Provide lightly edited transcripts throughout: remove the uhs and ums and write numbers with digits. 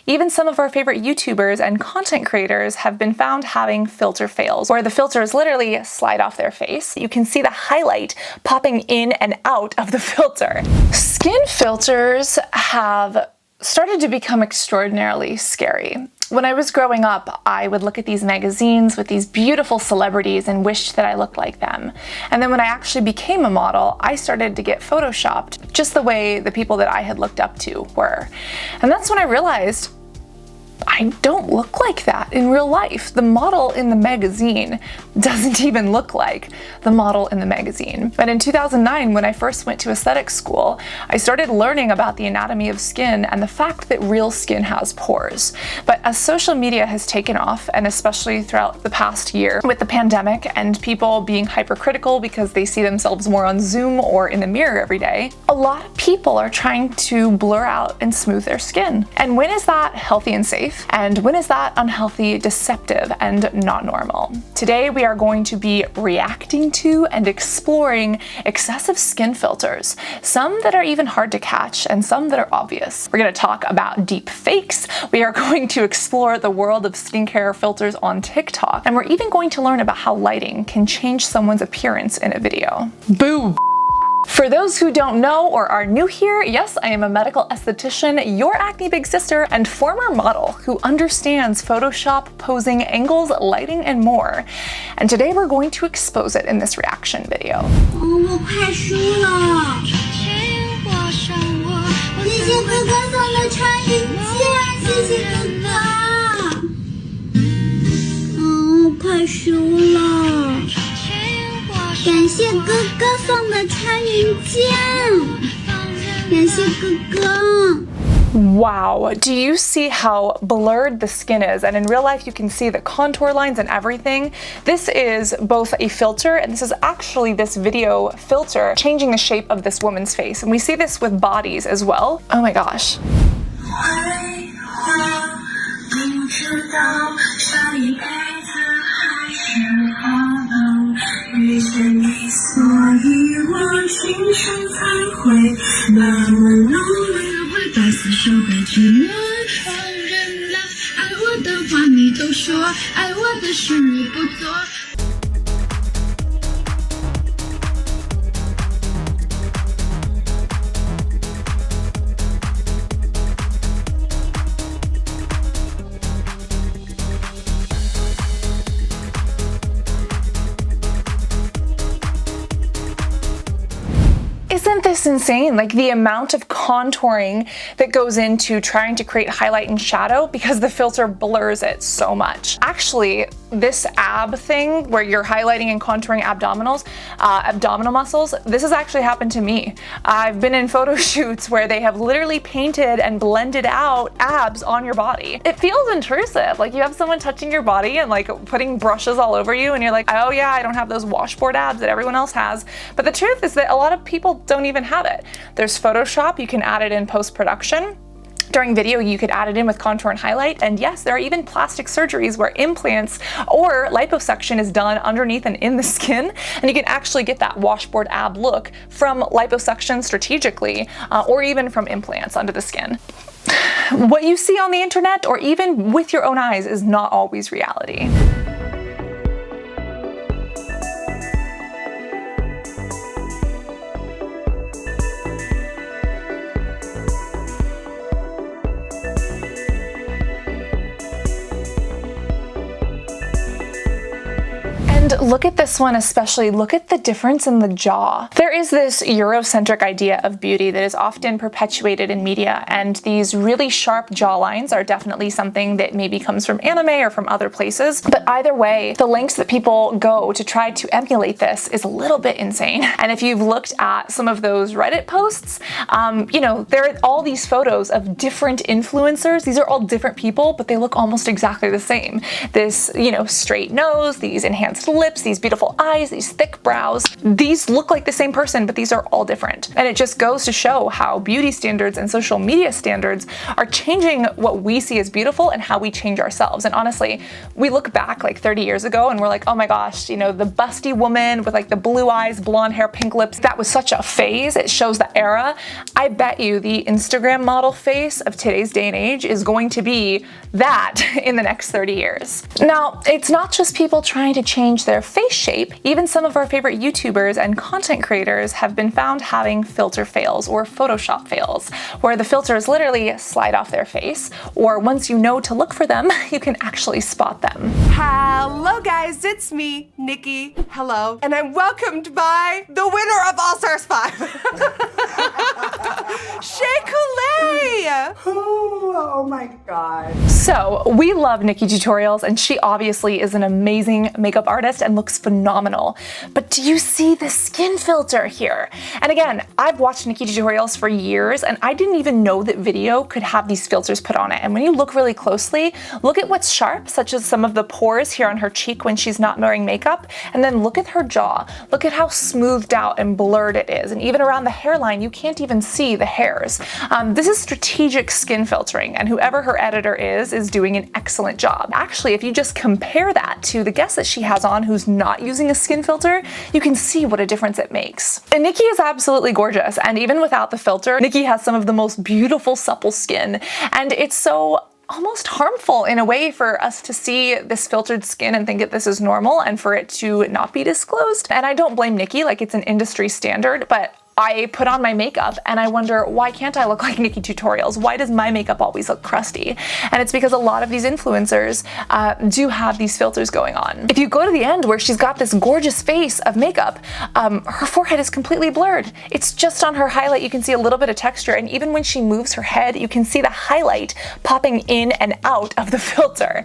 Even some of our favorite YouTubers and content creators have been found having filter fails, where the filters literally slide off their face. You can see the highlight popping in and out of the filter. Skin filters have started to become extraordinarily scary. When I was growing up, I would look at these magazines with these beautiful celebrities and wished that I looked like them. And then when I actually became a model, I started to get photoshopped just the way the people that I had looked up to were. And that's when I realized I don't look like that in real life. The model in the magazine doesn't even look like the model in the magazine. But in 2009, when I first went to aesthetic school, I started learning about the anatomy of skin and the fact that real skin has pores. But as social media has taken off, and especially throughout the past year with the pandemic and people being hypercritical because they see themselves more on Zoom or in the mirror every day, a lot of people are trying to blur out and smooth their skin. And when is that healthy and safe? And when is that unhealthy, deceptive, and not normal? Today we are going to be reacting to and exploring excessive skin filters, some that are even hard to catch and some that are obvious. We're going to talk about deep fakes, we are going to explore the world of skincare filters on TikTok, and we're even going to learn about how lighting can change someone's appearance in a video. Boo! For those who don't know or are new here, yes, I am a medical esthetician, your acne big sister, and former model who understands Photoshop, posing, angles, lighting, and more. And today we're going to expose it in this reaction video. 我快输了！谢谢哥哥送的穿云箭，谢谢哥哥。我快输了！ 感谢哥哥送的穿云箭，感谢哥哥。 Wow, do you see how blurred the skin is? And in real life you can see the contour lines and everything. This is both a filter and this is actually this video filter changing the shape of this woman's face. And we see this with bodies as well. Oh my gosh. Isn't this insane? Like the amount of contouring that goes into trying to create highlight and shadow because the filter blurs it so much. Actually, this ab thing where you're highlighting and contouring abdominal muscles, this has actually happened to me. I've been in photo shoots where they have literally painted and blended out abs on your body. It feels intrusive. Like you have someone touching your body and like putting brushes all over you and you're like, oh yeah, I don't have those washboard abs that everyone else has. But the truth is that a lot of people don't even have it. There's Photoshop, you can add it in post-production. During video, you could add it in with contour and highlight. And yes, there are even plastic surgeries where implants or liposuction is done underneath and in the skin. And you can actually get that washboard ab look from liposuction strategically, or even from implants under the skin. What you see on the internet or even with your own eyes is not always reality. And look at this one especially, look at the difference in the jaw. There is this Eurocentric idea of beauty that is often perpetuated in media, and these really sharp jawlines are definitely something that maybe comes from anime or from other places. But either way, the lengths that people go to try to emulate this is a little bit insane. And if you've looked at some of those Reddit posts, you know, there are all these photos of different influencers. These are all different people, but they look almost exactly the same. This, you know, straight nose, these enhanced lip lips, these beautiful eyes, these thick brows. These look like the same person, but these are all different. And it just goes to show how beauty standards and social media standards are changing what we see as beautiful and how we change ourselves. And honestly, we look back like 30 years ago and we're like, oh my gosh, you know, the busty woman with like the blue eyes, blonde hair, pink lips, that was such a phase. It shows the era. I bet you the Instagram model face of today's day and age is going to be that in the next 30 years. Now, it's not just people trying to change their face shape. Even some of our favorite YouTubers and content creators have been found having filter fails or Photoshop fails, where the filters literally slide off their face, or once you know to look for them, you can actually spot them. Hello guys, it's me, Nikki. Hello. And I'm welcomed by the winner of All Stars 5. Shea Coulee! Oh my god. So we love Nikki tutorials, and she obviously is an amazing makeup artist and looks phenomenal. But do you see the skin filter here? And again, I've watched Nikki tutorials for years and I didn't even know that video could have these filters put on it. And when you look really closely, look at what's sharp, such as some of the pores here on her cheek when she's not wearing makeup, and then look at her jaw. Look at how smoothed out and blurred it is. And even around the hairline, you can't even see the hairs. This is strategic skin filtering, and whoever her editor is doing an excellent job. Actually, if you just compare that to the guest that she has on who's not using a skin filter, you can see what a difference it makes. And Nikki is absolutely gorgeous, and even without the filter, Nikki has some of the most beautiful supple skin, and it's so almost harmful in a way for us to see this filtered skin and think that this is normal and for it to not be disclosed. And I don't blame Nikki, like it's an industry standard, but I put on my makeup and I wonder, why can't I look like Nikki tutorials? Why does my makeup always look crusty? And it's because a lot of these influencers do have these filters going on. If you go to the end where she's got this gorgeous face of makeup, her forehead is completely blurred. It's just on her highlight. You can see a little bit of texture, and even when she moves her head, you can see the highlight popping in and out of the filter.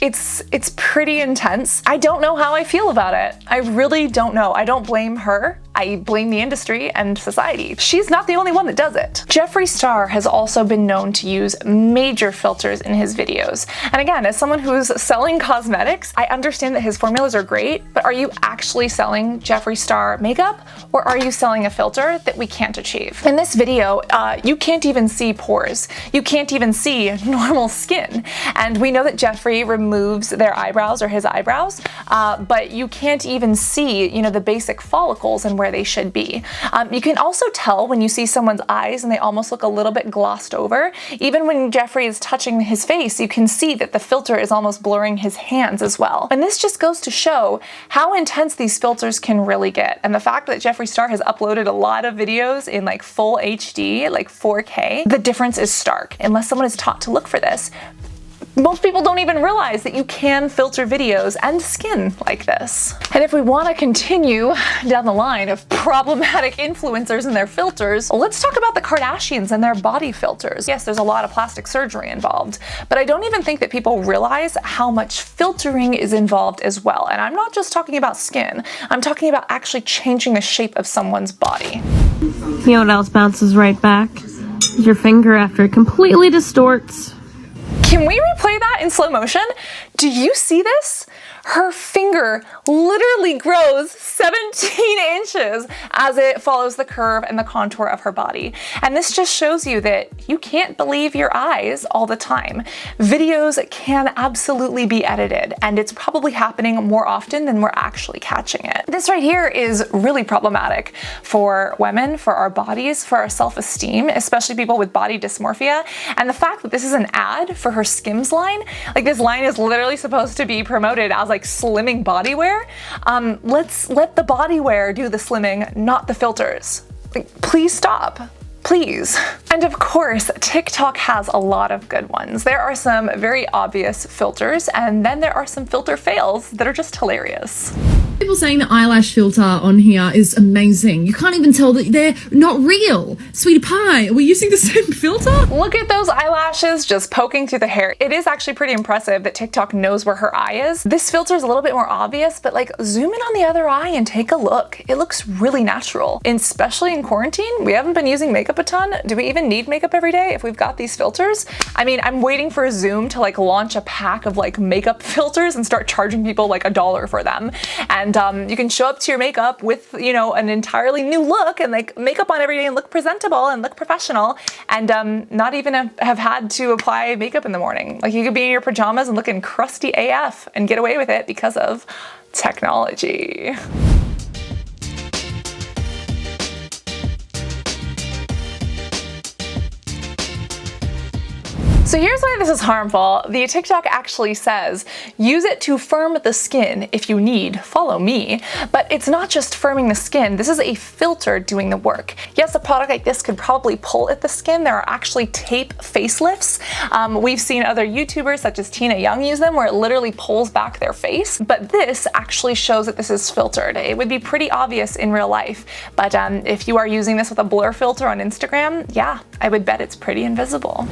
It's pretty intense. I don't know how I feel about it. I really don't know. I don't blame her. I blame the industry and society. She's not the only one that does it. Jeffree Star has also been known to use major filters in his videos. And again, as someone who's selling cosmetics, I understand that his formulas are great, but are you actually selling Jeffree Star makeup, or are you selling a filter that we can't achieve? In this video, you can't even see pores. You can't even see normal skin. And we know that Jeffree removes their eyebrows or his eyebrows, but you can't even see, you know, the basic follicles and where they should be. You can also tell when you see someone's eyes and they almost look a little bit glossed over. Even when Jeffree is touching his face, you can see that the filter is almost blurring his hands as well. And this just goes to show how intense these filters can really get. And the fact that Jeffree Star has uploaded a lot of videos in like full HD, like 4K, the difference is stark. Unless someone is taught to look for this, most people don't even realize that you can filter videos and skin like this. And if we want to continue down the line of problematic influencers and their filters, let's talk about the Kardashians and their body filters. Yes, there's a lot of plastic surgery involved, but I don't even think that people realize how much filtering is involved as well. And I'm not just talking about skin, I'm talking about actually changing the shape of someone's body. You know what else bounces right back? Your finger after it completely distorts. Can we replay that in slow motion? Do you see this? Her finger literally grows 17 inches as it follows the curve and the contour of her body. And this just shows you that you can't believe your eyes all the time. Videos can absolutely be edited, and it's probably happening more often than we're actually catching it. This right here is really problematic for women, for our bodies, for our self-esteem, especially people with body dysmorphia. And the fact that this is an ad for her Skims line, like this line is literally supposed to be promoted as like slimming bodywear. Let's let the bodywear do the slimming, not the filters. Like, please stop. Please. And of course, TikTok has a lot of good ones. There are some very obvious filters, and then there are some filter fails that are just hilarious. People saying the eyelash filter on here is amazing. You can't even tell that they're not real. Sweetie pie, are we using the same filter? Look at those eyelashes just poking through the hair. It is actually pretty impressive that TikTok knows where her eye is. This filter is a little bit more obvious, but like zoom in on the other eye and take a look. It looks really natural. And especially in quarantine, we haven't been using makeup makeup a ton? Do we even need makeup every day if we've got these filters? I mean, I'm waiting for Zoom to like launch a pack of like makeup filters and start charging people like $1 for them. And you can show up to your makeup with, you know, an entirely new look and like makeup on every day and look presentable and look professional and not even have had to apply makeup in the morning. Like you could be in your pajamas and looking crusty AF and get away with it because of technology. So here's why this is harmful. The TikTok actually says, use it to firm the skin if you need, follow me. But it's not just firming the skin, this is a filter doing the work. Yes, a product like this could probably pull at the skin. There are actually tape facelifts. We've seen other YouTubers such as Tina Young use them where it literally pulls back their face. But this actually shows that this is filtered. It would be pretty obvious in real life. But if you are using this with a blur filter on Instagram, yeah, I would bet it's pretty invisible.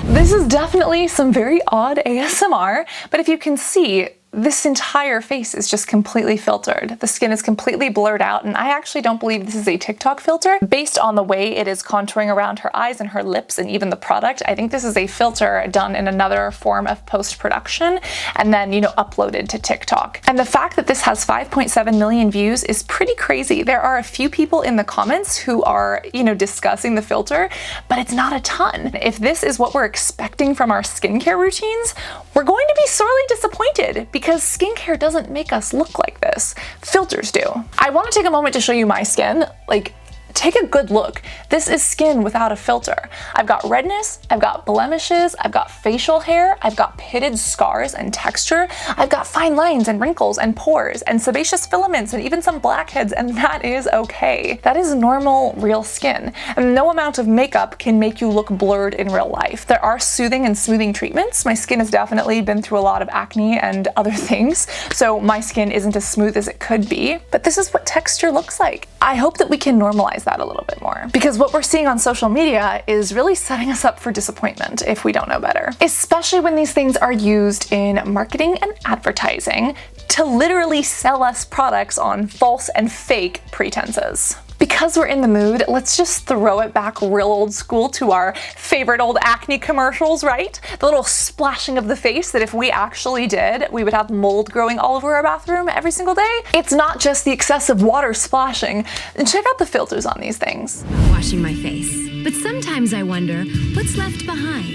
This is definitely some very odd ASMR, but if you can see, this entire face is just completely filtered. The skin is completely blurred out, and I actually don't believe this is a TikTok filter. Based on the way it is contouring around her eyes and her lips and even the product, I think this is a filter done in another form of post-production and then, you know, uploaded to TikTok. And the fact that this has 5.7 million views is pretty crazy. There are a few people in the comments who are, you know, discussing the filter, but it's not a ton. If this is what we're expecting from our skincare routines, we're going to be sorely disappointed because skincare doesn't make us look like this. Filters do. I want to take a moment to show you my skin. Like, take a good look. This is skin without a filter. I've got redness, I've got blemishes, I've got facial hair, I've got pitted scars and texture, I've got fine lines and wrinkles and pores and sebaceous filaments and even some blackheads, and that is okay. That is normal, real skin. And no amount of makeup can make you look blurred in real life. There are soothing and smoothing treatments. My skin has definitely been through a lot of acne and other things, so my skin isn't as smooth as it could be, but this is what texture looks like. I hope that we can normalize that a little bit more, because what we're seeing on social media is really setting us up for disappointment if we don't know better, especially when these things are used in marketing and advertising to literally sell us products on false and fake pretenses. Because we're in the mood, let's just throw it back real old school to our favorite old acne commercials, right? The little splashing of the face that if we actually did, we would have mold growing all over our bathroom every single day. It's not just the excessive water splashing. And check out the filters on these things. Washing my face, but sometimes I wonder what's left behind.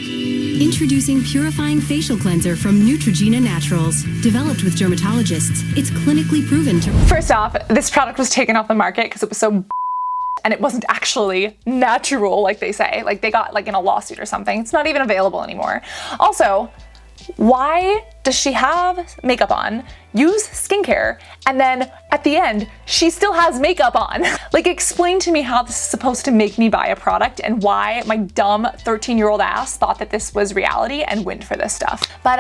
Introducing Purifying Facial Cleanser from Neutrogena Naturals. Developed with dermatologists, it's clinically proven to... First off, this product was taken off the market because it was so and it wasn't actually natural like they say. Like they got like in a lawsuit or something. It's not even available anymore. Also, why does she have makeup on, use skincare, and then at the end, she still has makeup on? Like, explain to me how this is supposed to make me buy a product and why my dumb 13-year-old ass thought that this was reality and went for this stuff. But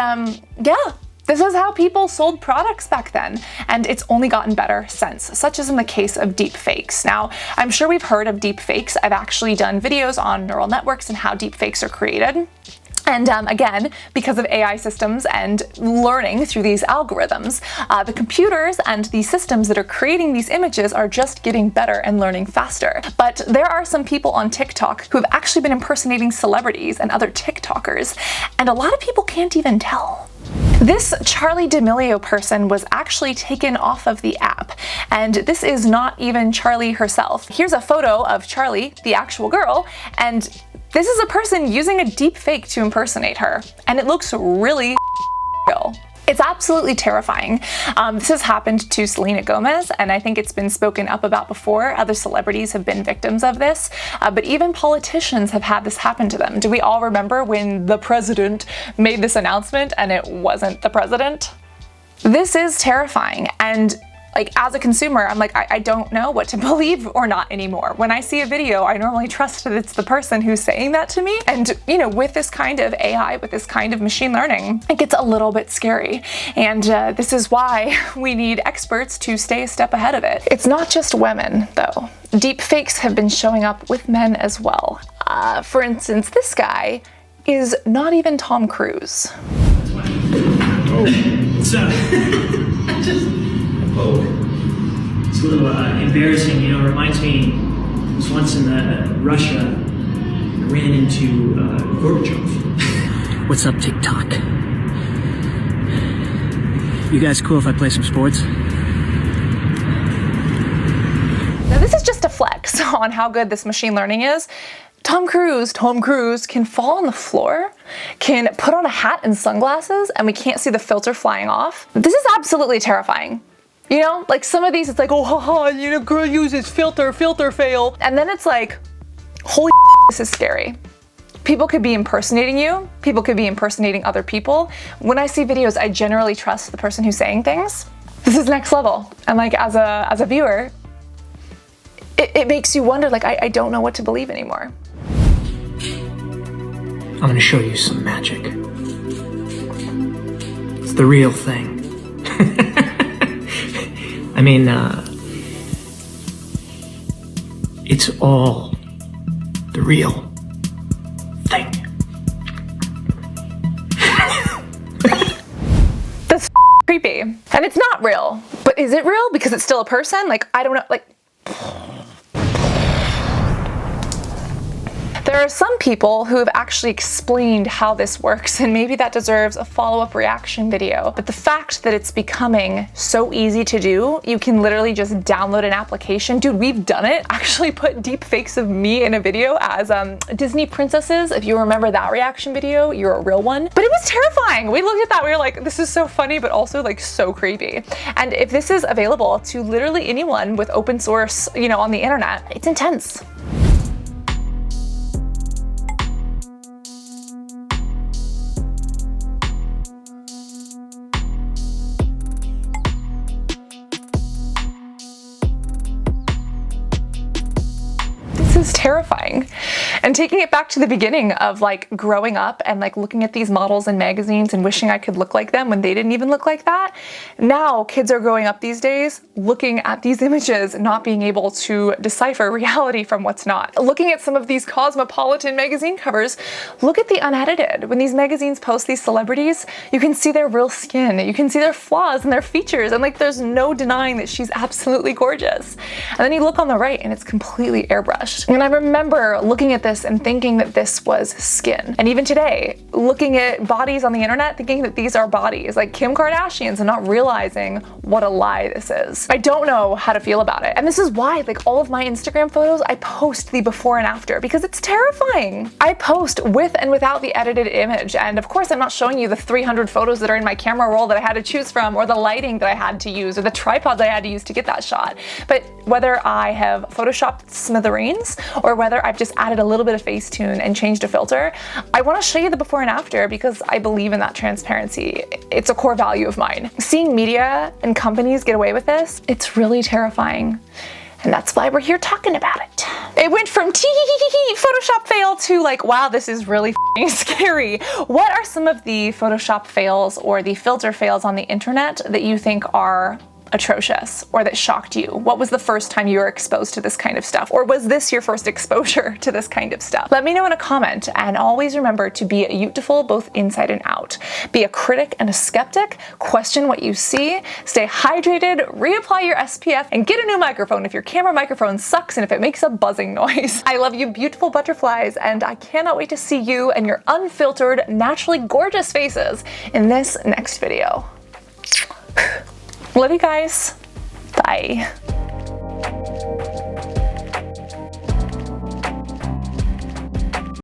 yeah. This is how people sold products back then, and it's only gotten better since, such as in the case of deep fakes. Now, I'm sure we've heard of deep fakes. I've actually done videos on neural networks and how deep fakes are created. And again, because of AI systems and learning through these algorithms, the computers and the systems that are creating these images are just getting better and learning faster. But there are some people on TikTok who have actually been impersonating celebrities and other TikTokers, and a lot of people can't even tell. This Charli D'Amelio person was actually taken off of the app, and this is not even Charli herself. Here's a photo of Charli, the actual girl, and this is a person using a deep fake to impersonate her, and it looks really real. It's absolutely terrifying. This has happened to Selena Gomez, and I think it's been spoken up about before. Other celebrities have been victims of this, but even politicians have had this happen to them. Do we all remember when the president made this announcement and it wasn't the president? This is terrifying, and Like, as a consumer, I'm like, I don't know what to believe or not anymore. When I see a video, I normally trust that it's the person who's saying that to me. And, you know, with this kind of AI, with this kind of machine learning, it gets a little bit scary. And this is why we need experts to stay a step ahead of it. It's not just women, though. Deep fakes have been showing up with men as well. For instance, this guy is not even Tom Cruise. It's it's a little embarrassing, you know. It reminds me, I was once in Russia, I ran into Gorbachev. What's up, TikTok? You guys cool if I play some sports? Now, this is just a flex on how good this machine learning is. Tom Cruise can fall on the floor, can put on a hat and sunglasses, and we can't see the filter flying off. This is absolutely terrifying. You know, like some of these, it's like, oh, haha, you know, girl uses filter fail. And then it's like, holy this is scary. People could be impersonating you. People could be impersonating other people. When I see videos, I generally trust the person who's saying things. This is next level. And like, as a viewer, it makes you wonder, like, I don't know what to believe anymore. I'm gonna show you some magic. It's the real thing. I mean, it's all the real thing. That's creepy. And it's not real. But is it real? Because it's still a person? Like, I don't know, like... There are some people who have actually explained how this works, and maybe that deserves a follow-up reaction video. But the fact that it's becoming so easy to do, you can literally just download an application. Dude, we've done it. Actually put deep fakes of me in a video as Disney princesses. If you remember that reaction video, you're a real one. But it was terrifying. We looked at that, we were like, this is so funny, but also like so creepy. And if this is available to literally anyone with open source, you know, on the internet, it's intense. This is terrifying. And taking it back to the beginning of like growing up and like looking at these models in magazines and wishing I could look like them when they didn't even look like that. Now kids are growing up these days looking at these images, not being able to decipher reality from what's not. Looking at some of these Cosmopolitan magazine covers, look at the unedited. When these magazines post these celebrities, you can see their real skin, you can see their flaws and their features, and like there's no denying that she's absolutely gorgeous. And then you look on the right and it's completely airbrushed. And I remember looking at this and thinking that this was skin. And even today, looking at bodies on the internet, thinking that these are bodies, like Kim Kardashian's, and not realizing what a lie this is. I don't know how to feel about it. And this is why, like, all of my Instagram photos, I post the before and after, because it's terrifying. I post with and without the edited image. And of course, I'm not showing you the 300 photos that are in my camera roll that I had to choose from, or the lighting that I had to use, or the tripods I had to use to get that shot. But whether I have photoshopped smithereens, or whether I've just added a little bit of Facetune and changed a filter, I want to show you the before and after because I believe in that transparency. It's a core value of mine. Seeing media and companies get away with this, it's really terrifying. And that's why we're here talking about it. It went from Photoshop fail to like, wow, this is really scary. What are some of the Photoshop fails or the filter fails on the internet that you think are atrocious or that shocked you? What was the first time you were exposed to this kind of stuff? Or was this your first exposure to this kind of stuff? Let me know in a comment, and always remember to be beautiful both inside and out. Be a critic and a skeptic, question what you see, stay hydrated, reapply your SPF, and get a new microphone if your camera microphone sucks and if it makes a buzzing noise. I love you beautiful butterflies, and I cannot wait to see you and your unfiltered, naturally gorgeous faces in this next video. Love you guys. Bye.